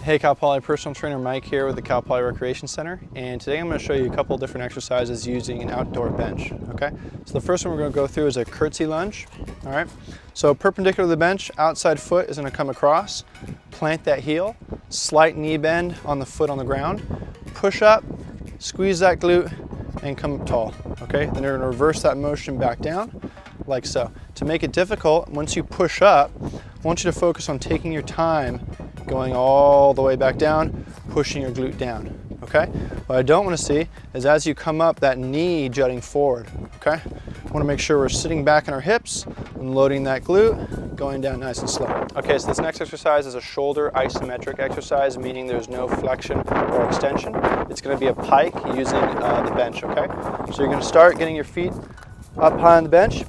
Hey, Cal Poly Personal Trainer Mike here with the Cal Poly Recreation Center, and today I'm going to show you a couple different exercises using an outdoor bench. Okay, so the first one we're going to go through is a curtsy lunge. All right, so perpendicular to the bench, outside foot is going to come across, plant that heel, slight knee bend on the foot on the ground, push up, squeeze that glute, and come up tall. Okay, then you're going to reverse that motion back down, like so. To make it difficult, once you push up, I want you to focus on taking your time going all the way back down, pushing your glute down, okay? What I don't want to see is as you come up, that knee jutting forward, okay? I want to make sure we're sitting back in our hips and loading that glute, going down nice and slow. Okay, so this next exercise is a shoulder isometric exercise, meaning there's no flexion or extension. It's going to be a pike using the bench, okay? So you're going to start getting your feet up high on the bench,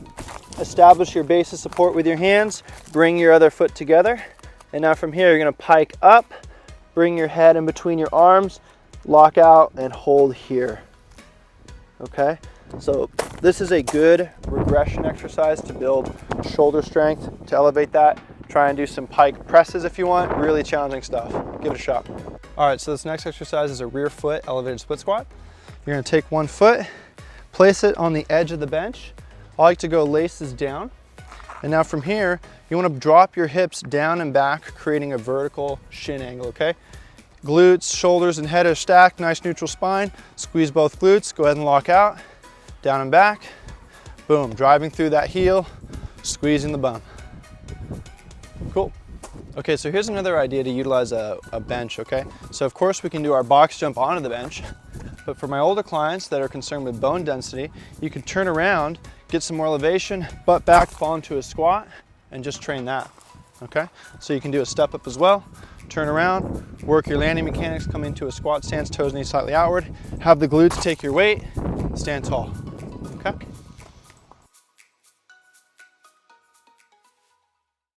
establish your base of support with your hands, bring your other foot together. And now from here, you're gonna pike up, bring your head in between your arms, lock out and hold here, okay? So this is a good regression exercise to build shoulder strength, to elevate that. Try and do some pike presses if you want, really challenging stuff. Give it a shot. All right, so this next exercise is a rear foot elevated split squat. You're gonna take one foot, place it on the edge of the bench. I like to go laces down. And now from here, you want to drop your hips down and back, creating a vertical shin angle, okay? Glutes, shoulders, and head are stacked, nice neutral spine. Squeeze both glutes, go ahead and lock out, down and back. Boom, driving through that heel, squeezing the bum. Cool. Okay, so here's another idea to utilize a bench, okay? So of course we can do our box jump onto the bench, but for my older clients that are concerned with bone density, you can turn around, get some more elevation, butt back, fall into a squat, and just train that, okay? So you can do a step up as well, turn around, work your landing mechanics, come into a squat stance, toes, knees slightly outward, have the glutes take your weight, stand tall, okay?